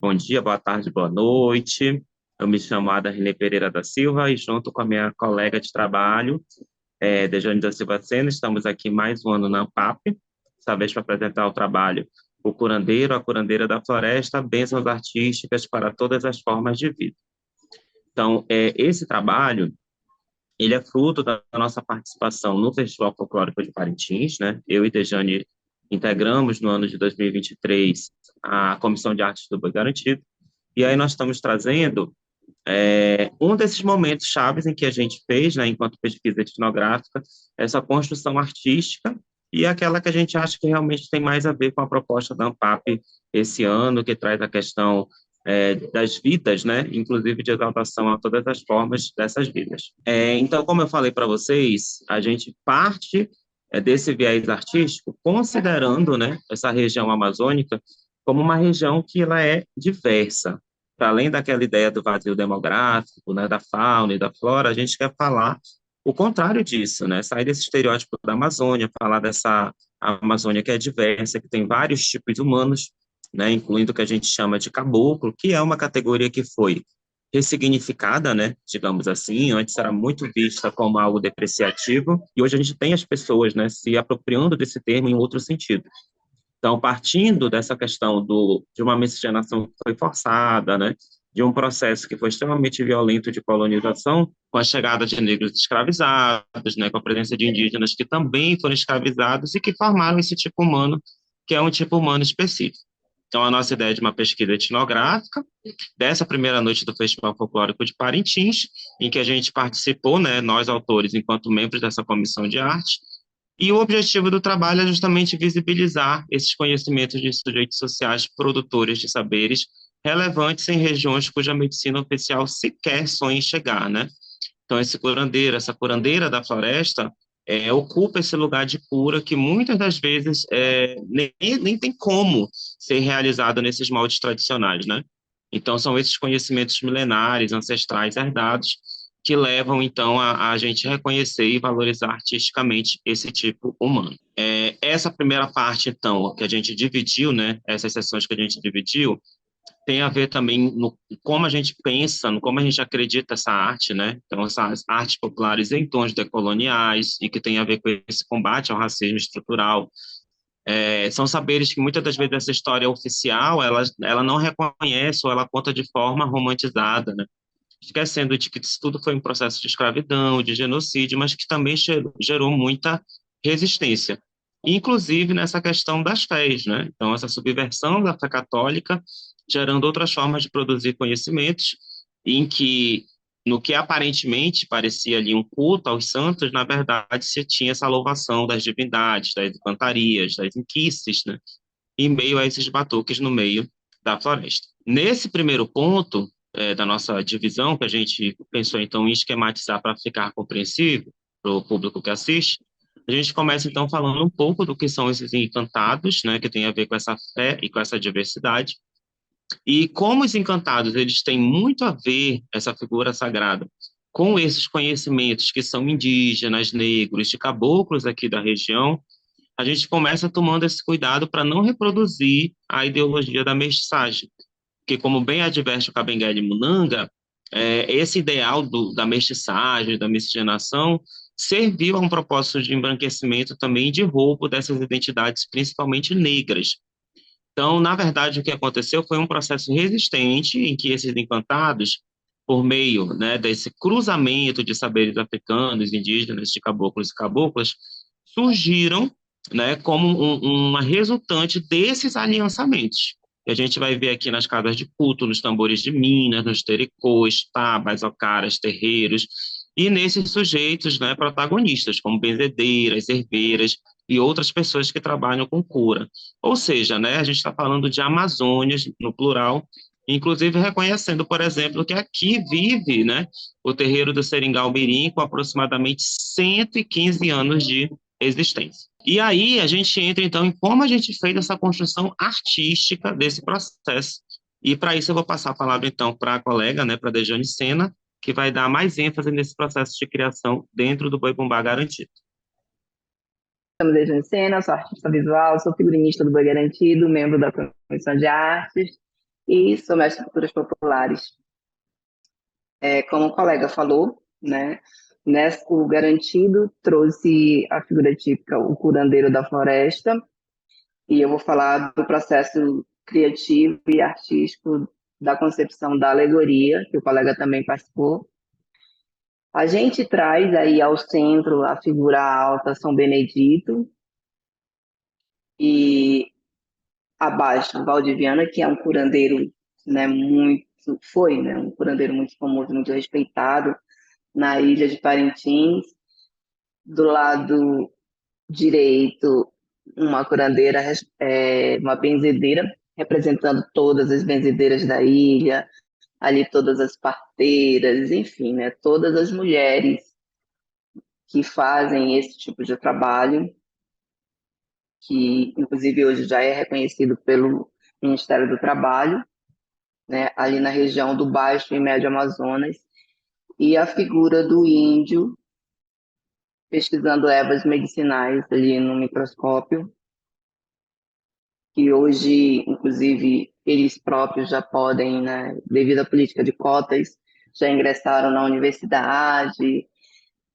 Bom dia, boa tarde, boa noite. Eu me chamo Ada Renê Pereira da Silva e junto com a minha colega de trabalho, Dejane da Silva Sena, estamos aqui mais um ano na ANPAP, dessa vez para apresentar o trabalho O Curandeiro, a Curandeira da Floresta, Bênçãos Artísticas para Todas as Formas de Vida. Então, esse trabalho, ele é fruto da nossa participação no Festival Folclórico de Parintins, né? Eu e Dejane integramos no ano de 2023 a Comissão de Artes do Boi Garantido, e aí nós estamos trazendo um desses momentos chaves em que a gente fez, né, enquanto pesquisa etnográfica, essa construção artística e aquela que a gente acha que realmente tem mais a ver com a proposta da ANPAP esse ano, que traz a questão das vidas, né, inclusive de exaltação a todas as formas dessas vidas. Então, como eu falei para vocês, a gente parte desse viés artístico considerando, né, essa região amazônica como uma região que ela é diversa, para além daquela ideia do vazio demográfico, né, da fauna e da flora, a gente quer falar o contrário disso, né, sair desse estereótipo da Amazônia, falar dessa Amazônia que é diversa, que tem vários tipos humanos, né, incluindo o que a gente chama de caboclo, que é uma categoria que foi ressignificada, né, digamos assim, antes era muito vista como algo depreciativo, e hoje a gente tem as pessoas, né, se apropriando desse termo em outro sentido. Então, partindo dessa questão de uma miscigenação que foi forçada, né, de um processo que foi extremamente violento de colonização, com a chegada de negros escravizados, né, com a presença de indígenas que também foram escravizados e que formaram esse tipo humano, que é um tipo humano específico. Então, a nossa ideia é de uma pesquisa etnográfica, dessa primeira noite do Festival Folclórico de Parintins, em que a gente participou, né, nós autores, enquanto membros dessa comissão de arte, e o objetivo do trabalho é justamente visibilizar esses conhecimentos de sujeitos sociais produtores de saberes relevantes em regiões cuja medicina oficial sequer sonha em chegar, né? Então, esse curandeiro, essa curandeira da floresta, ocupa esse lugar de cura que muitas das vezes nem tem como ser realizado nesses moldes tradicionais, né? Então, são esses conhecimentos milenares, ancestrais, herdados, que levam, então, a gente reconhecer e valorizar artisticamente esse tipo humano. Essa primeira parte, então, que a gente dividiu, né? Essas sessões que a gente dividiu, tem a ver também no como a gente pensa, no como a gente acredita essa arte, né? Então, essas artes populares em tons decoloniais e que tem a ver com esse combate ao racismo estrutural. São saberes que muitas das vezes essa história oficial, ela não reconhece ou ela conta de forma romantizada, né? Esquecendo de que isso tudo foi um processo de escravidão, de genocídio, mas que também gerou muita resistência, inclusive nessa questão das fés, né? Então, essa subversão da fé católica, gerando outras formas de produzir conhecimentos, em que, no que aparentemente parecia ali um culto aos santos, na verdade se tinha essa louvação das divindades, das cantarias, das inquices, né? Em meio a esses batuques no meio da floresta. Nesse primeiro ponto, da nossa divisão, que a gente pensou então em esquematizar para ficar compreensível para o público que assiste, a gente começa então falando um pouco do que são esses encantados, né, que tem a ver com essa fé e com essa diversidade, e como os encantados eles têm muito a ver, essa figura sagrada, com esses conhecimentos que são indígenas, negros, de caboclos aqui da região, a gente começa tomando esse cuidado para não reproduzir a ideologia da mestiçagem, porque como bem adverte o Kabengele Munanga, esse ideal da mestiçagem, da miscigenação, serviu a um propósito de embranquecimento também de roubo dessas identidades, principalmente negras. Então, na verdade, o que aconteceu foi um processo resistente em que esses encantados, por meio, né, desse cruzamento de saberes africanos, indígenas, de caboclos e caboclas, surgiram, né, como uma resultante desses aliançamentos. Que a gente vai ver aqui nas casas de culto, nos tambores de Minas, nos tericôs, tabas, ocaras, terreiros, e nesses sujeitos, né, protagonistas, como benzedeiras, herbeiras e outras pessoas que trabalham com cura. Ou seja, né, a gente está falando de Amazônias, no plural, inclusive reconhecendo, por exemplo, que aqui vive, né, o terreiro do Seringal Mirim com aproximadamente 115 anos de existência. E aí a gente entra, então, em como a gente fez essa construção artística desse processo. E para isso eu vou passar a palavra, então, para a colega, né, para a Dejane Sena, que vai dar mais ênfase nesse processo de criação dentro do Boi Bumbá Garantido. Estamos desde em cena, sou artista visual, sou figurinista do Boi Garantido, membro da Comissão de Artes. e sou mestre de culturas populares. Como o colega falou, né, o Garantido trouxe a figura típica, o curandeiro da floresta, e eu vou falar do processo criativo e artístico da concepção da alegoria, que o colega também participou. A gente traz aí ao centro a figura alta São Benedito e abaixo Valdiviana, que é um curandeiro, né, um curandeiro muito famoso, muito respeitado na ilha de Parintins. Do lado direito, uma curandeira, uma benzedeira, representando todas as benzedeiras da ilha, ali todas as parteiras, enfim, né, todas as mulheres que fazem esse tipo de trabalho, que inclusive hoje já é reconhecido pelo Ministério do Trabalho, né, ali na região do Baixo e Médio Amazonas, e a figura do índio pesquisando ervas medicinais ali no microscópio, que hoje, inclusive, eles próprios já podem, né, devido à política de cotas, já ingressaram na universidade,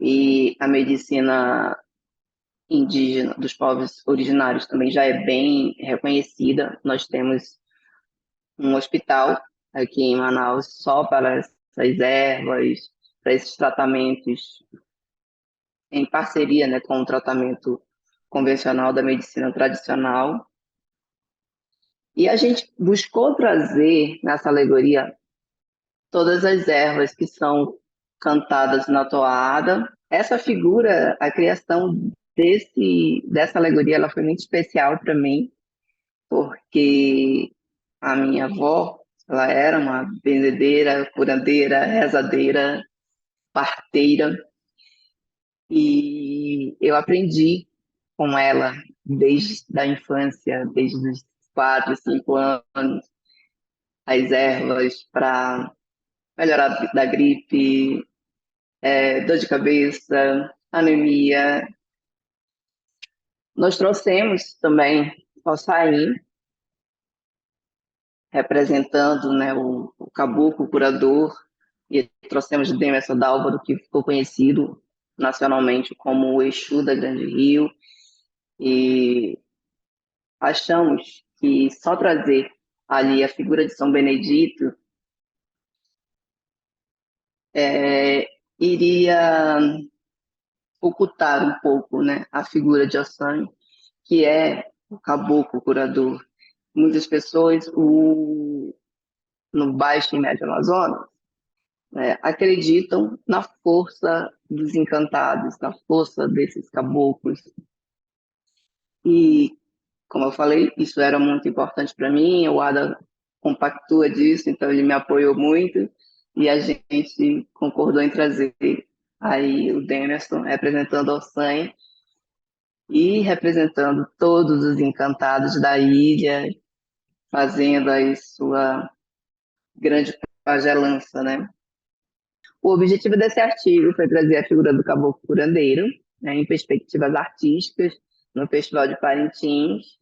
e a medicina indígena dos povos originários também já é bem reconhecida. Nós temos um hospital aqui em Manaus só para essas ervas, para esses tratamentos em parceria, né, com o tratamento convencional da medicina tradicional. E a gente buscou trazer nessa alegoria todas as ervas que são cantadas na toada. Essa figura, a criação dessa alegoria, ela foi muito especial para mim, porque a minha avó, ela era uma benzedeira, curandeira, rezadeira, parteira, e eu aprendi com ela desde a infância, desde os 4, 5 anos, as ervas para melhorar da gripe, dor de cabeça, anemia. Nós trouxemos também o açaí, representando, né, o caboclo curador, e trouxemos Demerson Dálvaro, que ficou conhecido nacionalmente como o Exu da Grande Rio, e achamos que só trazer ali a figura de São Benedito iria ocultar um pouco, né, a figura de Ossan, que é o caboclo curador. Muitas pessoas no Baixo e Médio Amazonas, né, acreditam na força dos encantados, na força desses caboclos. E, como eu falei, isso era muito importante para mim, o Ada compactua disso, então ele me apoiou muito, e a gente concordou em trazer aí o Demerson representando a Ossanha e representando todos os encantados da ilha, fazendo aí sua grande pagelança, né? O objetivo desse artigo foi trazer a figura do caboclo curandeiro, né, em perspectivas artísticas, no Festival de Parintins,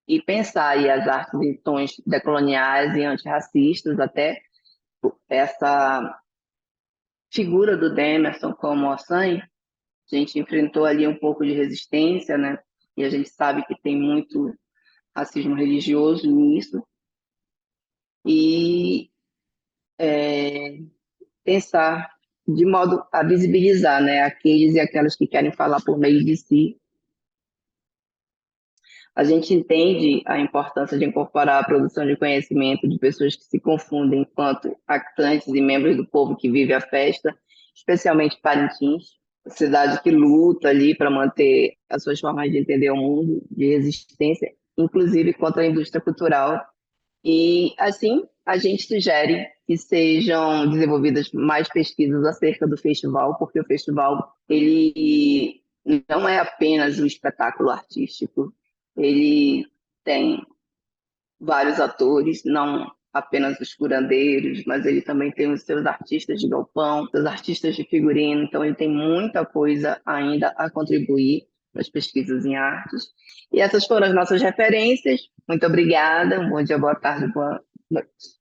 e pensar aí as artes em tons decoloniais e antirracistas, até essa figura do Demerson como Ossanha. A gente enfrentou ali um pouco de resistência, né? E a gente sabe que tem muito racismo religioso nisso. E pensar de modo a visibilizar, né, aqueles e aquelas que querem falar por meio de si. A gente entende a importância de incorporar a produção de conhecimento de pessoas que se confundem enquanto actantes e membros do povo que vive a festa, especialmente Parintins, cidade que luta ali para manter as suas formas de entender o mundo, de resistência, inclusive contra a indústria cultural. E, assim, a gente sugere que sejam desenvolvidas mais pesquisas acerca do festival, porque o festival ele não é apenas um espetáculo artístico, ele tem vários atores, não apenas os curandeiros, mas ele também tem os seus artistas de galpão, seus artistas de figurino, então ele tem muita coisa ainda a contribuir para as pesquisas em artes. E essas foram as nossas referências. Muito obrigada, um bom dia, boa tarde, boa Noite.